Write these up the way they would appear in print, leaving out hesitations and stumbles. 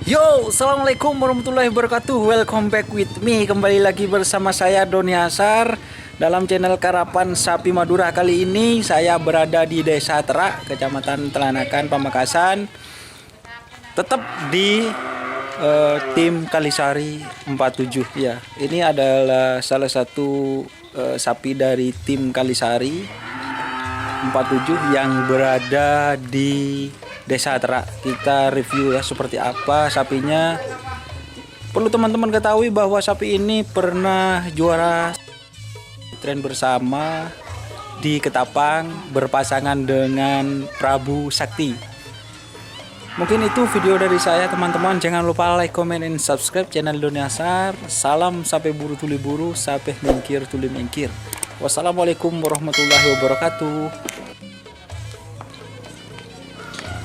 Yo, assalamualaikum warahmatullahi wabarakatuh. Welcome back with me. Kembali lagi bersama saya Doni Hasar dalam channel Karapan Sapi Madura. Kali ini saya berada di Desa Terak, Kecamatan Telanakan, Pamekasan. Tetap di tim Kalisari 47 ya. Ini adalah salah satu sapi dari tim Kalisari 47 yang berada di Desa Terak. Kita review ya seperti apa sapinya. Perlu teman-teman ketahui bahwa sapi ini pernah juara tren bersama di Ketapang berpasangan dengan Prabu Sakti. Mungkin itu video dari saya teman-teman. Jangan lupa like, comment, and subscribe channel Doni Hasar. Salam sampai buru tuli buru, sampai mingkir tuli mingkir. Wassalamualaikum warahmatullahi wabarakatuh.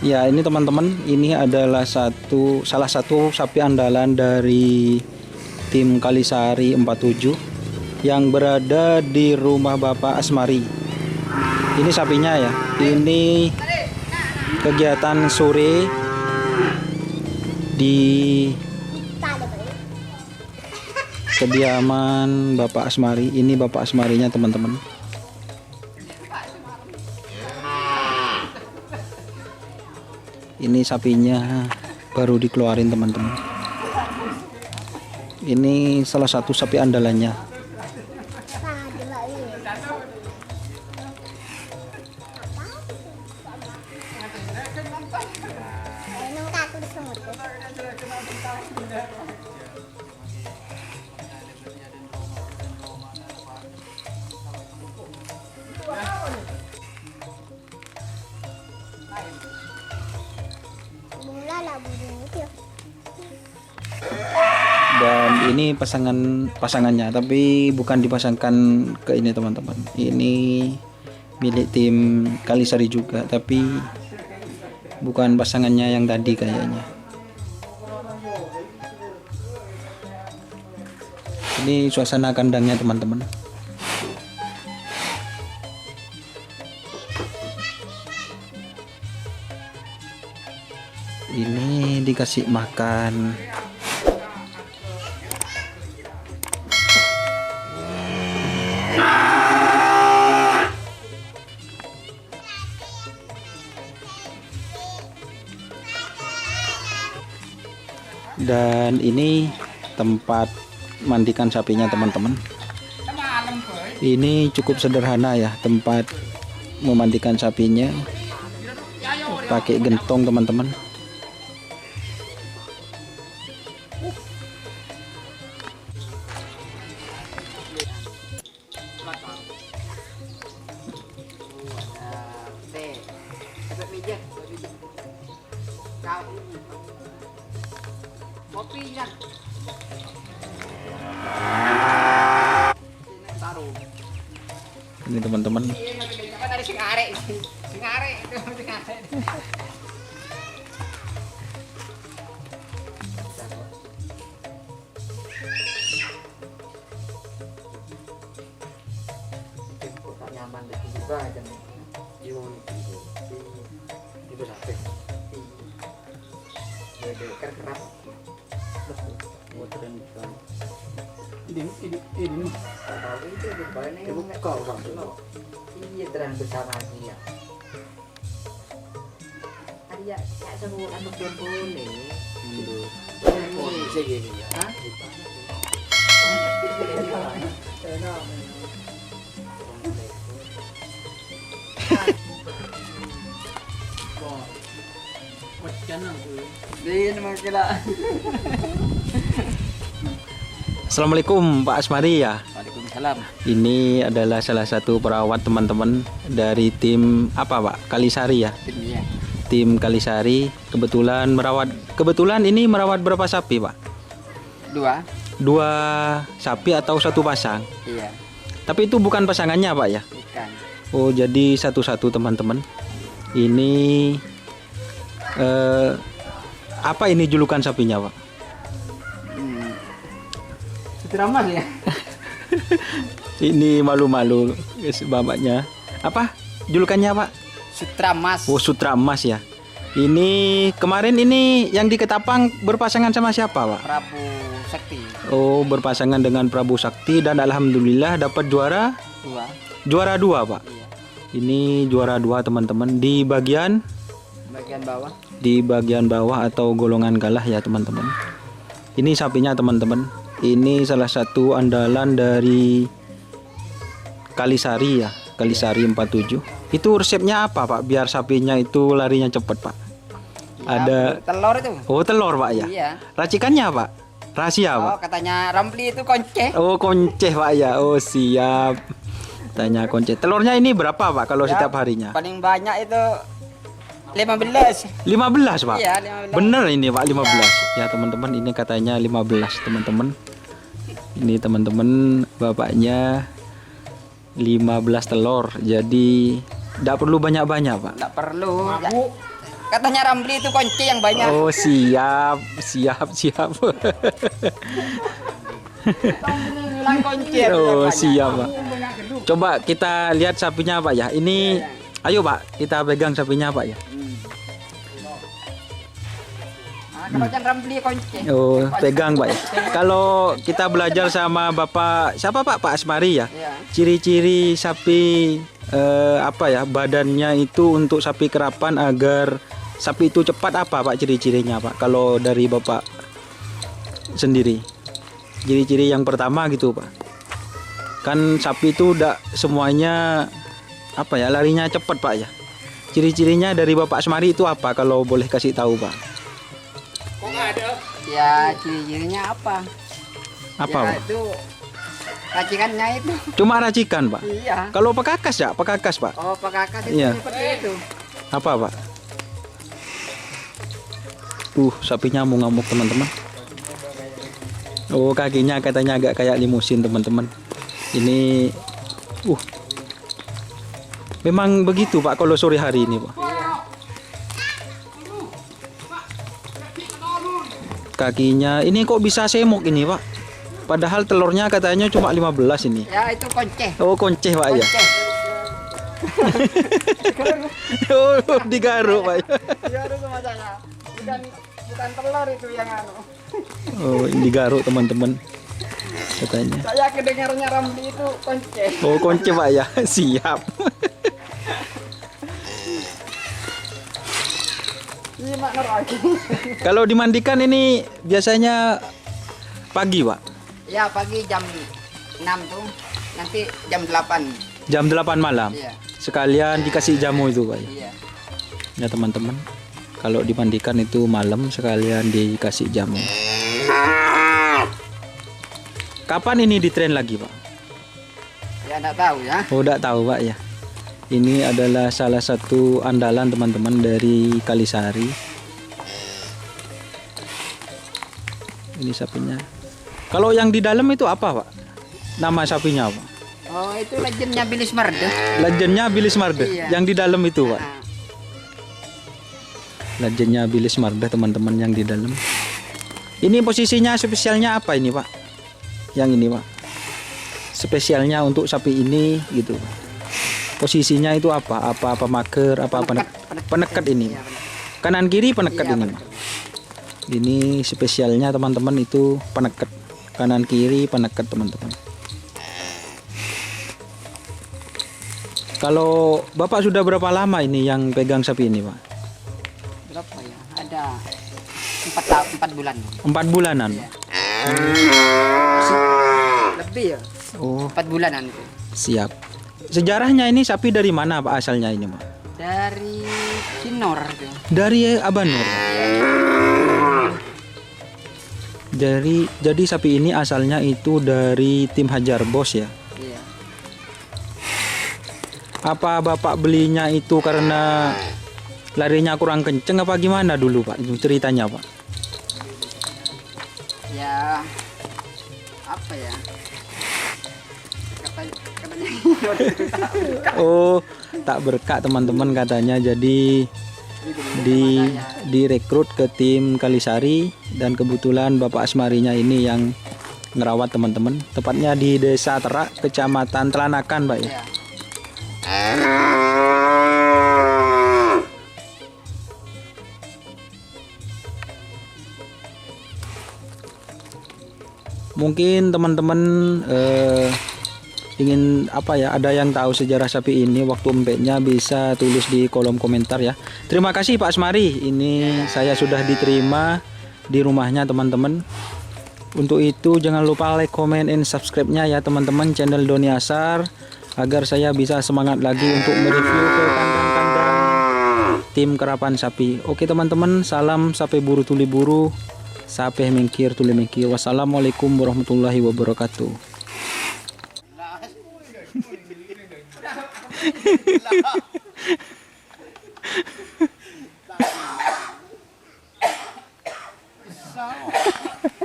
Ya, ini teman-teman, ini adalah salah satu sapi andalan dari tim Kalisari 47 yang berada di rumah Bapak Asmari. Ini sapinya ya. Ini kegiatan sore di kediaman Bapak Asmari. Ini Bapak Asmarinya teman-teman. Ini sapinya baru dikeluarin teman-teman. Ini salah satu sapi andalannya. Dan ini pasangannya, tapi bukan dipasangkan ke ini teman-teman. Ini milik tim Kalisari juga, tapi bukan pasangannya yang tadi kayaknya. Ini suasana kandangnya teman-teman. Ini dikasih makan. Dan ini tempat mandikan sapinya teman-teman. Ini cukup sederhana ya, tempat memandikan sapinya pakai gentong teman-teman. Ini teman-teman. Nyaman di juga dan itu sampai kerap motoran bukan ini kalau itu dibayarnya buka bang iya terang bersama dia ada ya semua anak yang boleh bisa gini ya Assalamualaikum Pak Asmari ya. Waalaikumsalam. Ini adalah salah satu perawat teman-teman dari tim apa Pak? Kalisari ya. Tim Kalisari kebetulan ini merawat berapa sapi Pak? Dua sapi atau satu pasang? Iya. Tapi itu bukan pasangannya Pak ya? Bukan. Oh, jadi satu-satu teman-teman. Ini apa ini julukan sapinya Pak? Sutramas ya. Ini malu-malu bapaknya. Apa julukannya Pak? Sutramas. Oh, Sutramas ya. Ini kemarin ini yang di Ketapang berpasangan sama siapa, Pak? Prabu Sakti Oh, berpasangan dengan Prabu Sakti dan alhamdulillah dapat juara 2. juara 2, Pak. Iya. Ini juara 2 teman-teman di bagian Bagian bawah. atau golongan galah ya teman-teman. Ini sapinya teman-teman. Ini salah satu andalan dari Kalisari ya, Kalisari 47. Itu resepnya apa, Pak? Biar sapinya itu larinya cepat, Pak. Ya, Ada telur itu. Oh, telur, Pak ya. Iya. Racikannya, Pak? Rahasia, Pak. Oh, katanya Ramli itu konce. Oh, konceh, Pak ya. Oh, siap. Tanya konceh. Telurnya ini berapa, Pak, kalau Ya, setiap harinya? Paling banyak itu 15. 15, Pak. Iya, 15. Bener ini, Pak, 15. Ya, teman-teman, ini katanya 15, teman-teman. Ini teman-teman, bapaknya 15 telur. Jadi tidak perlu banyak-banyak, Pak. Enggak perlu. Ya. Katanya Ramli itu konce yang banyak. Oh, siap. Siap. Bilang konce. Oh, siap, Pak. Coba kita lihat sapinya, Pak ya. Ini ayo, Pak, kita pegang sapinya, Pak ya. Kalau jangan Ramli konce. Oh, pegang, Pak ya. Kalau kita belajar sama Bapak siapa, Pak? Pak Asmari ya. Iya. Ciri-ciri sapi apa ya? Badannya itu untuk sapi kerapan agar sapi itu cepat apa, Pak, ciri-cirinya, Pak? Kalau dari Bapak sendiri. Ciri-ciri yang pertama gitu, Pak. Kan sapi itu udah semuanya apa ya? Larinya cepat, Pak ya. Ciri-cirinya dari Bapak Asmari itu apa kalau boleh kasih tahu, Pak? Ya, ciri-cirinya apa? Apa, Ya, Pak? itu racikannya itu. Cuma racikan, Pak. Iya. Kalau pekakas ya, pekakas, Pak. Oh, Pak Kakak itu Iya. seperti itu. Apa, Pak? Sapinya mau ngamuk, teman-teman. Oh, kakinya katanya agak kayak limusin, teman-teman. Ini memang begitu, Pak, kalau sore hari ini, Pak. Kakinya ini kok bisa semok ini, Pak? Padahal telurnya katanya cuma 15 ini. Ya, itu konce. Oh, konceh, Pak ya. Konce. Oh, digaruk, Pak. Iya, itu sama saya. Bukan telur itu yang anu. Oh, ini digaruk, teman-teman. Katanya. Saya kedengarnya Ramli itu konce. Oh, konce, Pak ya. Siap. Ini mak lagi. Kalau dimandikan ini biasanya pagi, Pak. Ya, pagi jam 6 tuh. Nanti jam 8. Jam 8 malam. Iya. Sekalian dikasih jamu itu, Pak. Iya. Ya, teman-teman. Kalau dimandikan itu malam sekalian dikasih jamu. Kapan ini ditren lagi, Pak? Ya, enggak tahu ya. Oh, enggak tahu, Pak ya. Ini adalah salah satu andalan teman-teman dari Kalisari. Ini sapinya. Kalau yang di dalam itu apa, Pak? Nama sapinya, Pak? Oh, itu legendnya Bilis Marde. Legendnya Bilis Marde. Iya. Yang di dalam itu, Pak. Nah, Legendnya Bilis Marde, teman-teman, yang di dalam. Ini posisinya spesialnya apa ini, Pak? Yang ini, Pak. Spesialnya untuk sapi ini gitu, Pak. Posisinya itu apa? Apa pemager, apa penekat ini? Iya, Pak? benar. Kanan kiri penekat Iya, ini, benar. Pak. Ini spesialnya teman-teman itu penekat. Kanan kiri penekat, teman-teman. Kalau Bapak sudah berapa lama ini yang pegang sapi ini, Pak? Berapa ya? Ada 4 bulan. 4 bulanan. Iya. Lebih ya? Oh, 4 bulanan itu. siap. Sejarahnya ini sapi dari mana, Pak, asalnya ini, Pak? Dari Sinor itu. Dari Abanur. Jadi sapi ini asalnya itu dari tim Hajar Bos ya. Iya. Apa Bapak belinya itu karena larinya kurang kenceng apa gimana dulu, Pak? Itu ceritanya, Pak. Ya, apa ya? Katanya Oh, tak berkah, teman-teman, katanya. Jadi direkrut ke tim Kalisari dan kebetulan Bapak Asmarinya ini yang ngerawat, teman-teman. Tepatnya di Desa Terak, Kecamatan Telanakan, Pak ya. ya. Mungkin teman-teman ingin apa ya, ada yang tahu sejarah sapi ini, waktu empeknya, bisa tulis di kolom komentar ya. Terima kasih Pak Asmari, ini saya sudah diterima di rumahnya teman-teman. Untuk itu jangan lupa like, comment, and subscribe-nya ya teman-teman channel Doni Asar, agar saya bisa semangat lagi untuk mereview ke kandang-kandang tim karapan sapi. Oke teman-teman, salam sapi buru tuli buru, sapi mengkir tuli mengkir. Wassalamualaikum warahmatullahi wabarakatuh.